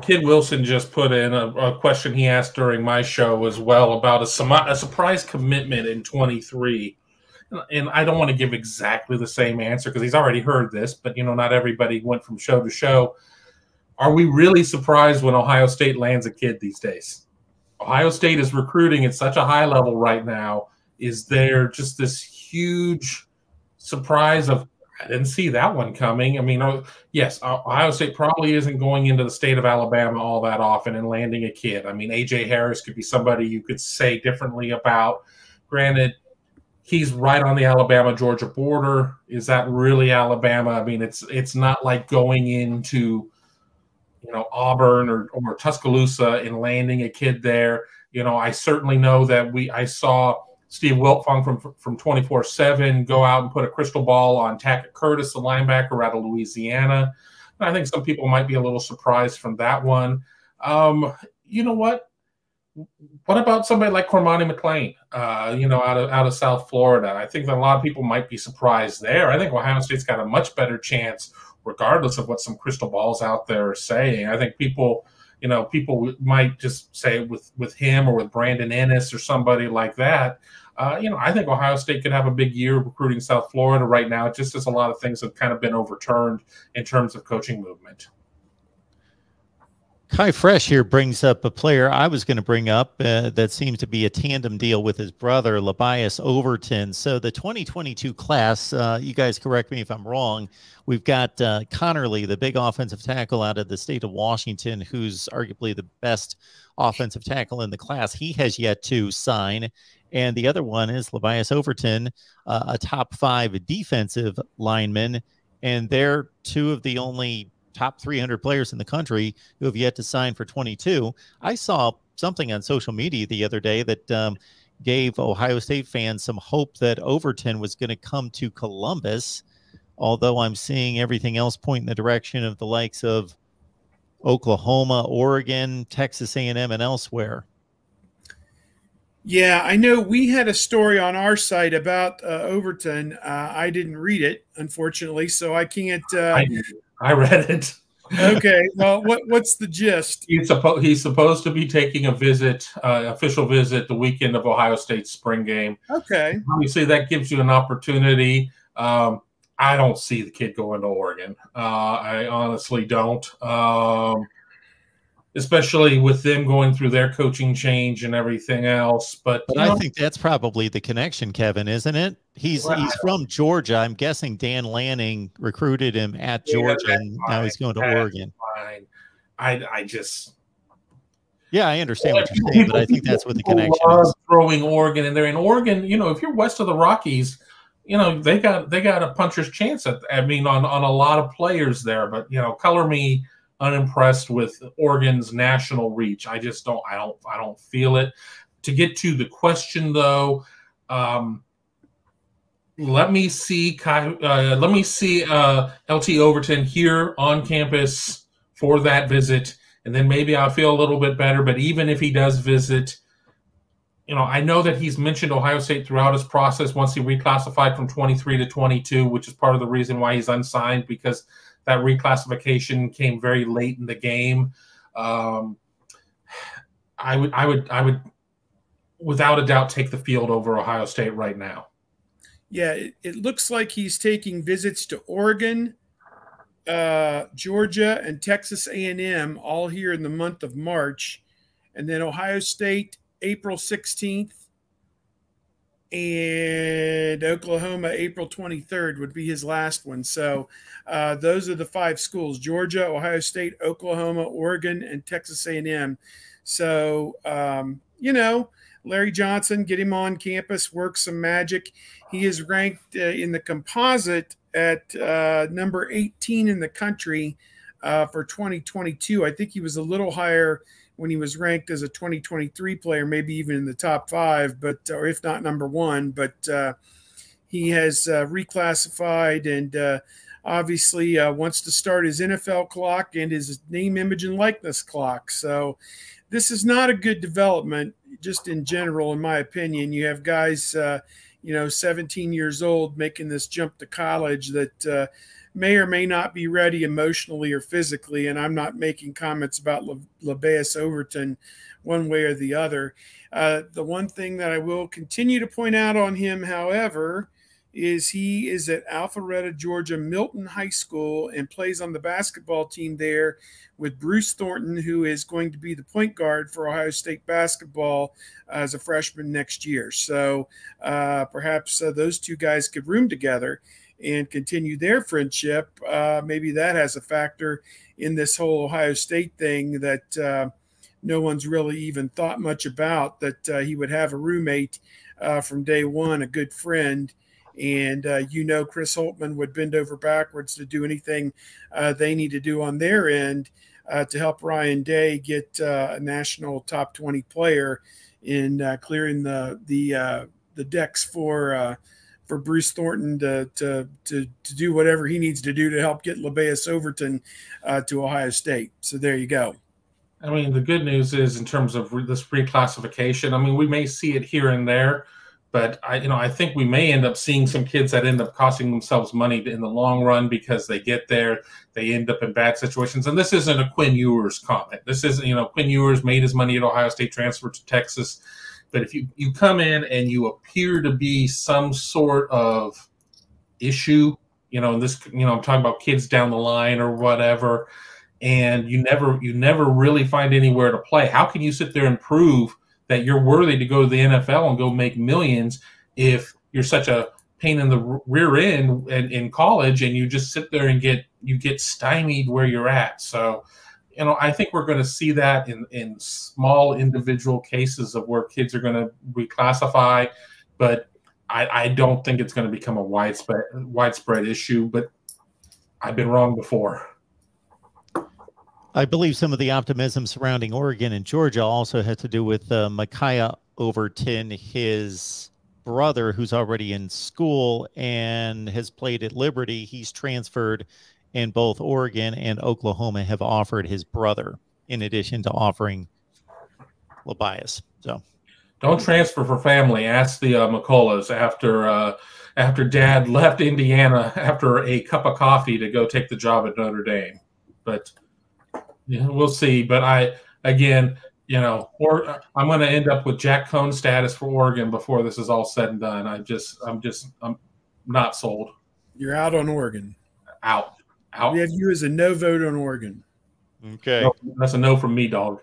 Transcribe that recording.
Kid Wilson just put in a question he asked during my show as well about a surprise commitment in 23. And I don't want to give exactly the same answer because he's already heard this, but not everybody went from show to show. Are we really surprised when Ohio State lands a kid these days? Ohio State is recruiting at such a high level right now. Is there just this huge surprise of, I didn't see that one coming? I mean, yes, Ohio State probably isn't going into the state of Alabama all that often and landing a kid. I mean, A.J. Harris could be somebody you could say differently about. Granted, he's right on the Alabama-Georgia border. Is that really Alabama? I mean, it's not like going into Auburn or Tuscaloosa and landing a kid there. I certainly know that I saw Steve Wiltfong from 24/7 go out and put a crystal ball on Tackett Curtis, the linebacker out of Louisiana. And I think some people might be a little surprised from that one. You know what? What about somebody like Cormani McLean, out of South Florida? I think that a lot of people might be surprised there. I think Ohio State's got a much better chance, regardless of what some crystal balls out there are saying. I think people might just say with him or with Brandon Ennis or somebody like that. I think Ohio State could have a big year recruiting South Florida right now, just as a lot of things have kind of been overturned in terms of coaching movement. Kai Fresh here brings up a player I was going to bring up that seems to be a tandem deal with his brother, Labias Overton. So the 2022 class, you guys correct me if I'm wrong, we've got Connerly, the big offensive tackle out of the state of Washington, who's arguably the best offensive tackle in the class. He has yet to sign. And the other one is Labias Overton, a top 5 defensive lineman. And they're two of the only top 300 players in the country who have yet to sign for 22. I saw something on social media the other day that gave Ohio State fans some hope that Overton was going to come to Columbus, although I'm seeing everything else point in the direction of the likes of Oklahoma, Oregon, Texas A&M, and elsewhere. Yeah, I know we had a story on our site about Overton. I didn't read it, unfortunately, so I can't. I read it. Okay, well, what's the gist? He's supposed to be taking a visit, official visit, the weekend of Ohio State's spring game. Okay. Obviously, that gives you an opportunity. I don't see the kid going to Oregon. I honestly don't. Especially with them going through their coaching change and everything else. But I think that's probably the connection, Kevin, isn't it? He's from Georgia. I'm guessing Dan Lanning recruited him at Georgia, and now he's going to Oregon. Fine. I just... Yeah, I understand what you're saying, but I think that's what the connection is. Throwing Oregon in there. In Oregon, if you're west of the Rockies, they got a puncher's chance on a lot of players there. But, color me unimpressed with Oregon's national reach. I just don't. I don't feel it. To get to the question, though, let me see LT Overton here on campus for that visit, and then maybe I'll feel a little bit better. But even if he does visit, I know that he's mentioned Ohio State throughout his process once he reclassified from 23 to 22, which is part of the reason why he's unsigned, because that reclassification came very late in the game. I would, without a doubt, take the field over Ohio State right now. Yeah, it looks like he's taking visits to Oregon, Georgia, and Texas A&M all here in the month of March, and then Ohio State April 16th, and Oklahoma April 23rd would be his last one. So those are the 5 schools: Georgia, Ohio State, Oklahoma, Oregon, and Texas A&M. So, Larry Johnson, get him on campus, work some magic. He is ranked in the composite at number 18 in the country for 2022. I think he was a little higher when he was ranked as a 2023 player, maybe even in the top 5, or if not number 1. But he has reclassified and obviously wants to start his NFL clock and his name, image, and likeness clock. So this is not a good development, just in general, in my opinion. You have guys, 17 years old, making this jump to college that may or may not be ready emotionally or physically. And I'm not making comments about Labaeus Overton one way or the other. The one thing that I will continue to point out on him, however, is he is at Alpharetta, Georgia, Milton High School, and plays on the basketball team there with Bruce Thornton, who is going to be the point guard for Ohio State basketball as a freshman next year. So perhaps those two guys could room together and continue their friendship. Maybe that has a factor in this whole Ohio State thing that no one's really even thought much about, that he would have a roommate from day one, a good friend. And Chris Holtman would bend over backwards to do anything they need to do on their end to help Ryan Day get a national top 20 player in clearing the decks for Bruce Thornton to do whatever he needs to do to help get Labaeus Overton to Ohio State. So there you go. I mean, the good news is, in terms of this reclassification, I mean, we may see it here and there, but I think we may end up seeing some kids that end up costing themselves money in the long run because they get there, they end up in bad situations. And this isn't a Quinn Ewers comment. This isn't, Quinn Ewers made his money at Ohio State, transferred to Texas. But if you come in and you appear to be some sort of issue, I'm talking about kids down the line or whatever, and you never really find anywhere to play. How can you sit there and prove that you're worthy to go to the NFL and go make millions if you're such a pain in the rear end in college and you just sit there and get stymied where you're at? So, I think we're going to see that in small individual cases of where kids are going to reclassify, but I don't think it's going to become a widespread issue, but I've been wrong before. I believe some of the optimism surrounding Oregon and Georgia also has to do with Micaiah Overton, his brother, who's already in school and has played at Liberty. He's transferred, and both Oregon and Oklahoma have offered his brother in addition to offering Labaeus. So don't transfer for family. Ask the McCulloughs after Dad left Indiana after a cup of coffee to go take the job at Notre Dame. But yeah, we'll see. But I'm going to end up with Jack Cohn status for Oregon before this is all said and done. I'm not sold. You're out on Oregon. Out. We have you as a no vote on Oregon. Okay. No, that's a no from me, dog.